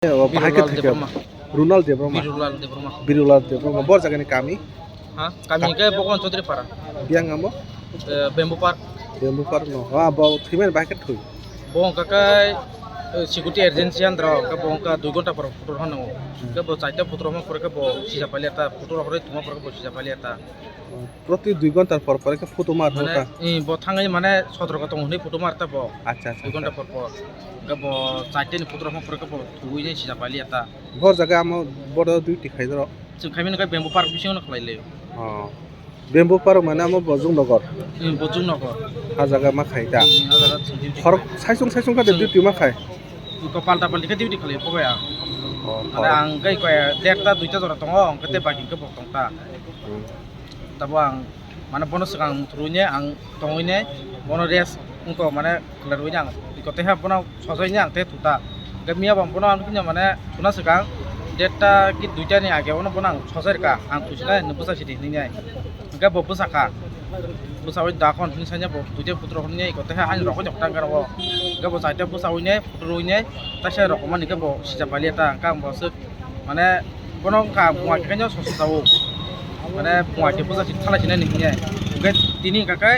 বাহাইকে থাকে রুনাল দেব্রমা বিরুলাল দেব্রমা বর জায়গানি কামি kami ke Bokon Chaudhary Para biang amo Bamboo Park bembu parno bo thimen bahaike thui bong kakai security agency andro ka bong ka 2 gonta por photo hanu ke bo chaita photo ma pore ke bo sija pali eta photo hore tuma pore bo sija pali eta প্রতি 2 ঘন্টার পর পর একটা photo মার মানে হতা bo thangai mane sotroko tong huni photo marta bo আচ্ছা আচ্ছা 2 gonta por por ke bo chaita ni photo ma pore ke bo thui ni sija pali eta বর জায়গা আমো বড় দুইটি খাই ধর जों खायमेन का Bamboo Park बिसिङावनो खालायले বেম্বু পার মানে আমো বজুং নগর बजुं नगर হা জায়গা মা খাই তা हाजार খর সাইসং কা ডিউটি মা খাই ko palta palti ka diuti khali pokya ana ang gai ko derta duita jora tongo kete bagi ke bok tongta tabo ang mana bonus kang trunya ang tongoine bono res ungko mane kelarunya ang ikote ha bono sosoinya ang te tuta gamia bang bono ang kinya mane tuna sekang derta ki duita ni age bono bono ang sosai ka ang tusina nubusa sidi ninya ga bo busaka busawai dakon ni sanya bo duita putro honni ikote ha an roko jokta garo ga bo saita busawine putroine tasha rokoman ni ga bo sijapali ta kang bo suk mane bono ka buat kanyo soso tawo mane buat ke busa thala sina ni ninya ga tini kakai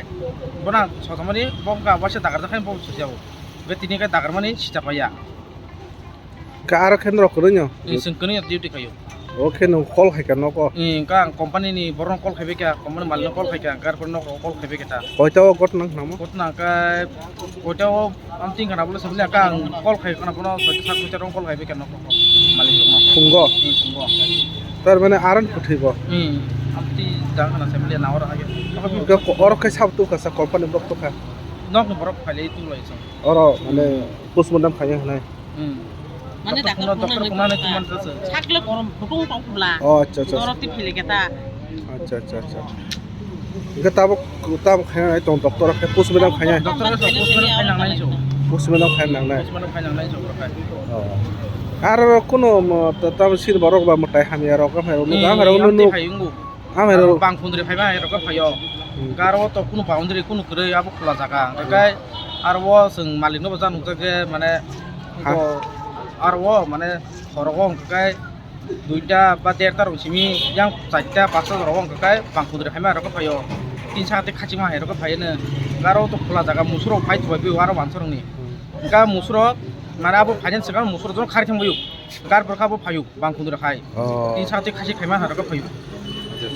bono sosamani bom ka wase dagar jakhain bo sujau ga tini ka dagar mani sijapaya ka আর কেন্দ্র করুন sengkeni duty kayo ওকে নো কল খাই কেন কো ka company ni borong kol khaibe ka company malno kol khai ka gar porno kol khaibe ka ta কয়টা goat নাম নাম kotna ka kotao amting kana bole sabli ka kol khai kana bono soti sak kota rong kol khaibe ka no malik no ফুঙ্গ sungo তার মানে আরন ফুটিব amti dang kana sabli na ora age or খাই সাবতু কাসা company বক্ত খা nok ni borok khale tu lai so or মানে post-mortem খাই হানাই মানে dokter kumane tuman tase থাকলে গরম ফুটুং টংলা ও আচ্ছা আচ্ছা দরতি ফেলে গেতা আচ্ছা আচ্ছা আচ্ছা ইনকা তাব খাই নাই তং ডক্টর কে পোস্টমর্টম খাই নাই dokter ka postman khai nang nai so post-mortem খাই নাং নাই postman khai nang nai so kai আর কোনো তাম সির বরক বা মটাই হামি আর কা ফেরো নো গা ফেরো নো hayungu আমেরো bang phundri phaiba ero ka phayo garo to kuno boundary kuno kre abo khula jaga kai arwo sing malik no bajan ujage mane ko arwo mane horogong kai duita ba derta rosimi yang chaita paksa rogong kai bang phundri phaima ero ka phayo tin sakate khachima ero ka phayene garo to khula jaga musuro phai thoi bi waro wansorongni ga musuro mane abo phajen segan musuro jon khari thangboyu gar porkha bo phayu bang phundri khai tin sakate khachi phaima ero ka phayu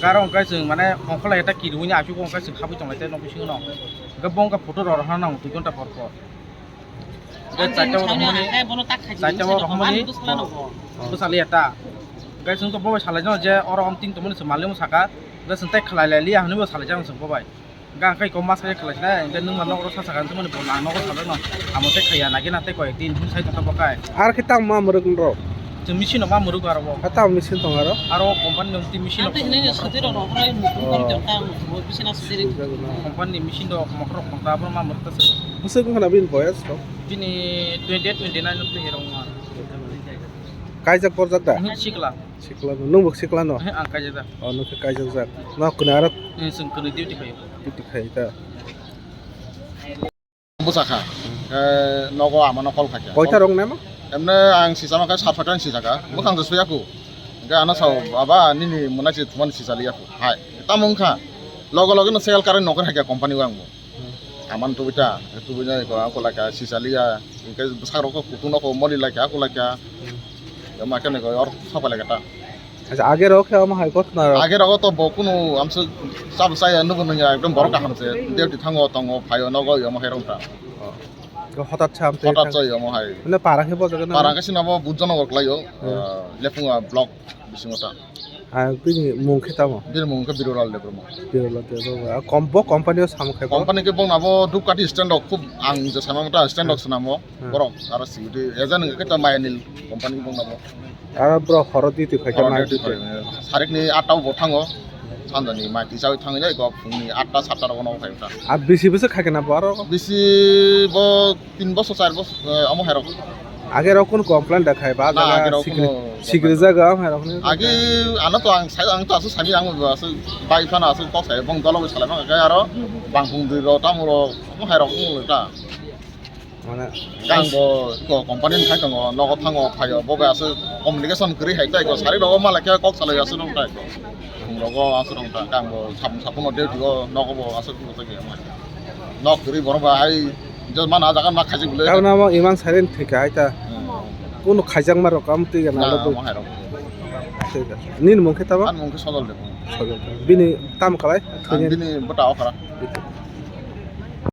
garo kai sing mane ongkhola eta kirunya asu ko kai sing khabu tonglai no bising no ga bong ka photo ro ha nang 2 ঘন্টা পর পর ga chaita romani বলো তাক খাই chaita romani busali eta ga sing to bobai salai no je oro amting to mani samale mo saka ga sing tai khalai lai ha ni bo salai jang sing bobai ga kai ko mas kai khalai na ga nung man no ro sa sakan to mani bo na no ko salai no amote khaya na gina tai ko ekdin sai ta bakai আর কি তাম মা maroon র जों machine ma muru garabo তাম machine তং আর aro company nong machine আমি হিনে সদির রহরাই মুকুম করি জটা বিছনা সদির company machine do makro konta bro ma murta se বুসে কোন বিন বয়স bini 28 29 no herong ma কাইজাক পর জাদা sikla শিকলা নং বক শিকলা ন angka jada অনক কাইজাক জাক না কোন আর sing kene duty kayo TT খাই তা busaka nogo amano kol khaka কয়টা রং নাম emne ang sisama ka sapatan sisaka bukang jospe aku ga ana saw aba nini munachi tuman sisali aku hai tamung kha logo logo no sel karan nokar haka company wang mo aman tu bita tu bina ko aku laka sisalia ingke besar ko kutuno ko moli laka aku laka ya makane ko or sapa laka ta আচ্ছা আগে রকে আম high কত না age rogo to bokuno amse sab sai anu bunu ya ekdom borok hamse deuti thango tongo phayo nogo yo mo herong ta হঠাৎ sum তে hotat choi yo mo hai মানে পারা খেব জায়গা না parang kasi nabo budjono goklayo lepunga block bisingota আর তুই মুখ খেতাম bir mung ka birural le promo Birla তে কোম্পানিও সাম খাইব company ke bong nabo dukati stand up khub ang je sama mata stand up sunamo borok ara sidi ejan ke ta mayanil company bong nabo আর ব্র হরদি তুই খাইকা না sarik ni 8 bo thango sanjani ma ti sawi thangi jai ko phungni 8 7 ro no khaita আর বেশি বেশি খাইকে না বড় bisi bo 3 বছর 4 বছর amo herok আগে রকম কমপ্লেন দেখায় বা না আগে জায়গা রকম সিগরে জায়গা হেরকম agi ano to ang to asu sami ang asu bai phana asu to sai bong dolo sala ma ga aro bang phung dui ro tamuro mo herok ta মানে Ganggo ko company khai tango nogo thango phayo bobe ase communication kri hai tai ko sari rogo mala kya kok salai ase dong tai ko rogo ase dong ta ganggo sapun de go nogo bo ase ko ta ge ma nok kri borba hai je mana jaga ma khaji bule কারণ আমার ইমান silent থেকে আইতা কোনো খাইজাং মারো কাম তুই না na আলো ma hai ro ঠিক আছে নিন মুখে তাবা an mong ke sodol de বিনি তাম খাবাই an bini bata okara ঠিক আছে